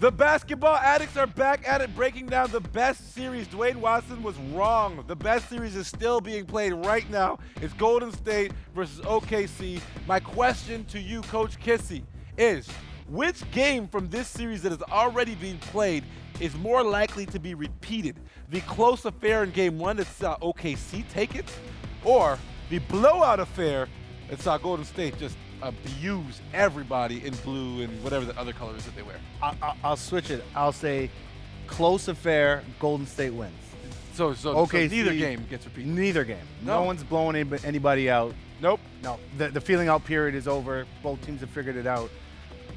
The basketball addicts are back at it, breaking down the best series. Dwayne Watson was wrong. The best series is still being played right now. It's Golden State versus OKC. My question to you, Coach Kissi, is which game from this series that is already being played is more likely to be repeated? The close affair in Game 1 that saw OKC take it, or the blowout affair that saw Golden State just abuse everybody in blue and whatever the other color is that they wear? I'll switch it. I'll say close affair, Golden State wins. So OKC, neither game gets repeated? Neither game. No. No one's blowing anybody out. Nope. No. The feeling out period is over. Both teams have figured it out.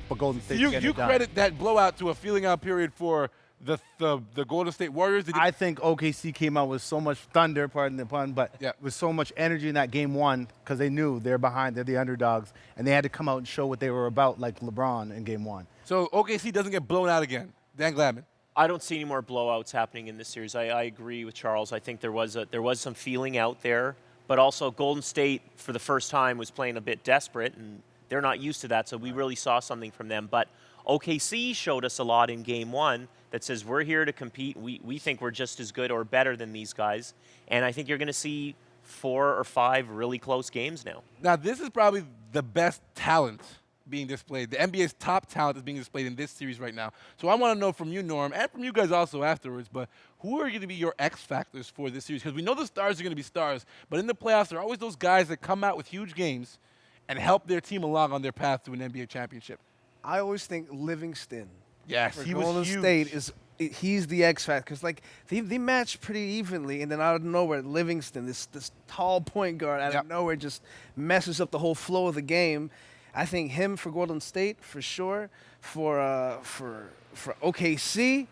But Golden State's getting You it done. credit that blowout to a feeling out period for the Golden State Warriors? I think OKC came out with so much thunder, pardon the pun, but with so much energy in that Game 1 because they knew they're behind, they're the underdogs, and they had to come out and show what they were about like LeBron in Game 1. So OKC doesn't get blown out again. Dan Gladman. I don't see any more blowouts happening in this series. I agree with Charles. I think there was some feeling out there, but also Golden State for the first time was playing a bit desperate, and they're not used to that, so we really saw something from them. But OKC showed us a lot in Game 1 that says we're here to compete. We think we're just as good or better than these guys, and I think you're going to see 4 or 5 really close games now. Now, this is probably the best talent being displayed. The NBA's top talent is being displayed in this series right now. So I want to know from you, Norm, and from you guys also afterwards, but who are going to be your X factors for this series? Because we know the stars are going to be stars, but in the playoffs, there are always those guys that come out with huge games and help their team along on their path to an NBA championship. I always think Livingston. Yes, for he was Golden huge. State he's the X factor because like they match pretty evenly, and then out of nowhere, Livingston, this tall point guard out of nowhere, just messes up the whole flow of the game. I think him for Golden State for sure. For OKC,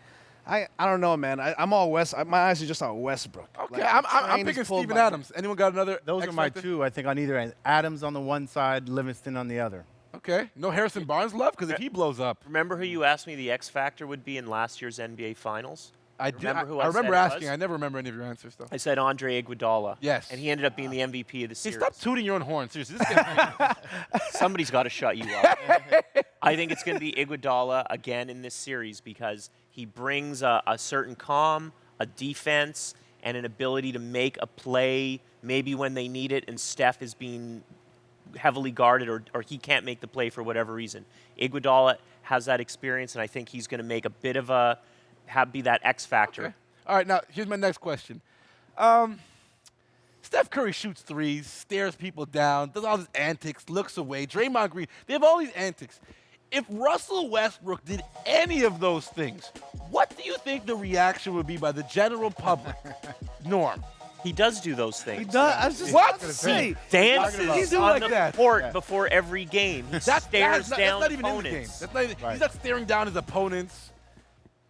I don't know, man. I'm all West. My eyes are just on Westbrook. Okay, Like, I'm picking Steven Adams. Anyone got another? Those X are my factor? two, I think, on either end. Adams on the one side, Livingston on the other. Okay. No Harrison Barnes love? Because if he blows up. Remember who you asked me the X factor would be in last year's NBA Finals? I do. Remember who I I remember said it asking. was? I never remember any of your answers, though. I said Andre Iguodala. Yes. And he ended up being the MVP of the Hey, series. stop tooting your own horn. Seriously. This guy's Somebody's got to shut you up. I think it's going to be Iguodala again in this series because he brings a certain calm, a defense, and an ability to make a play maybe when they need it, and Steph is being heavily guarded or he can't make the play for whatever reason. Iguodala has that experience, and I think he's going to make a bit of be that X factor. Okay. All right, now here's my next question. Steph Curry shoots threes, stares people down, does all his antics, looks away. Draymond Green, they have all these antics. If Russell Westbrook did any of those things, what do you think the reaction would be by the general public? Norm. He does do those things. He does. I was just What? about to say. Dances He's doing on like the that. court before every game. He stares That's down not even opponents. in the game. That's not even, Right. He's not staring down his opponents.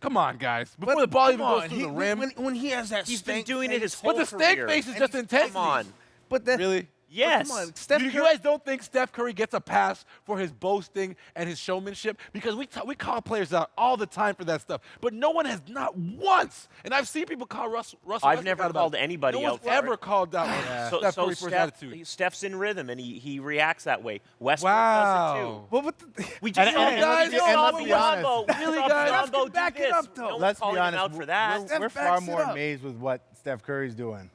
Come on, guys. Before the ball even goes through the rim. When he has that He's been stank doing it his face, whole But the stank career. face is just intensity. Come on. But that, Really? Yes. Come on, Steph You Curry. guys don't think Steph Curry gets a pass for his boasting and his showmanship? Because we call players out all the time for that stuff, but no one has not once. And I've seen people call Russell I've Westbrook never out about called it. anybody no out one's for ever it. called out Steph Curry for his attitude. Steph's in rhythm, and he reacts that way. Westbrook Wow. does it too. Well, but We just saw and let's be- and let's be honest. Really, guys? Steph can back it up, though. No one's Let's be calling him honest, out for that. we're Steph far backs it more up. amazed with what Steph Curry's doing.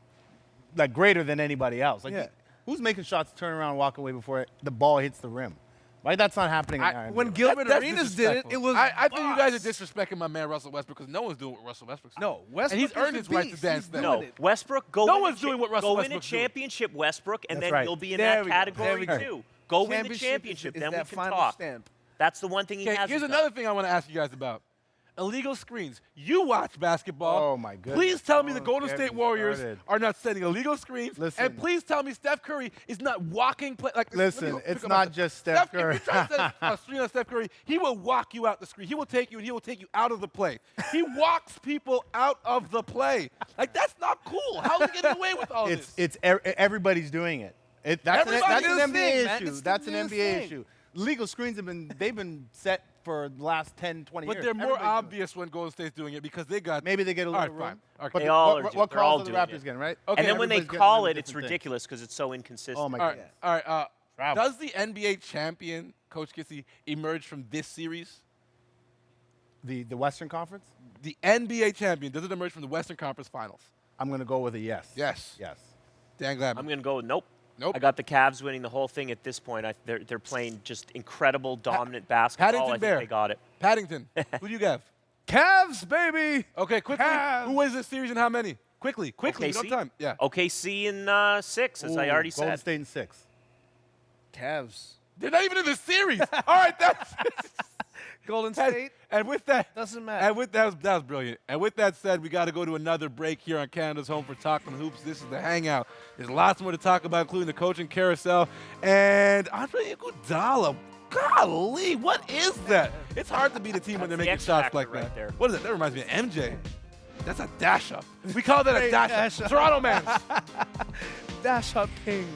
Like, greater than anybody else. Like, Yeah. who's making shots, turn around, walk away before the ball hits the rim? Right? That's not happening in our when NBA. Gilbert That's Arenas did it, disrespectful. it was. I think you guys are boss. disrespecting my man Russell Westbrook because no one's doing what Russell Westbrook's doing. No, Westbrook and he's is earned the his right to beast. dance He's now. doing No, it. Westbrook, go No win one's a doing what Russell go win a Westbrook's doing. championship, Westbrook, and That's then right. you'll be in There that we go. There category we go. too. Go win the Championship championship, is then we that can final talk. stamp. That's the one thing he Okay, has. here's another thing I want to ask you guys about. Illegal screens. You watch basketball. Oh, my goodness. Please tell me the Don't Golden get State me Warriors started. are not setting illegal screens. Listen. And please tell me Steph Curry is not walking play. Like, let me Listen, go pick it's up not my- just Steph If Curry. you try to set a screen on Steph Curry, he will walk you out the screen. He will take you and he will take you out of the play. He walks people out of the play. Like, that's not cool. How is he getting away with all this? Everybody's doing it. That's an Everybody's NBA thing, man. issue. It's the That's an new NBA thing. issue. Legal screens they've been set for the last 10, 20 But years. they're more Everybody's doing it. obvious when Golden State's doing it because they got. Maybe they get a All little right, room. fine. Okay. But They all are what they're all calls are the doing Raptors it. getting, right? Okay, And then when they Everybody's getting call a it, it's different thing. ridiculous because it's so inconsistent. Oh, my All God. right. All right. Travel. Does the NBA champion, Coach Kissi, emerge from this series? The Western Conference? The NBA champion, does it emerge from the Western Conference Finals? I'm going to go with a yes. Yes. Yes. Dan Gladman. I'm going to go nope. Nope. I got the Cavs winning the whole thing at this point. They're playing just incredible, dominant basketball. Paddington I think Bear. they got it. Paddington. Who do you have? Cavs, baby. Okay, quickly. Cavs. Who wins this series and how many? Quickly. We don't have time. Yeah. OKC in 6, as I already Golden said. State in 6. Cavs. They're not even in the series. All right, that's Golden State. and with that Doesn't matter. And with that was brilliant. And with that said, we got to go to another break here on Canada's Home for Talking Hoops. This is the Hangout. There's lots more to talk about, including the coaching carousel and Andre Iguodala. Golly, what is that? It's hard to beat a team when they're That's the making X shots factor like right that. there. What is it? That reminds me of MJ. That's a dash up. We call that a Hey, dash dash up. up. Toronto man. Dash up ping.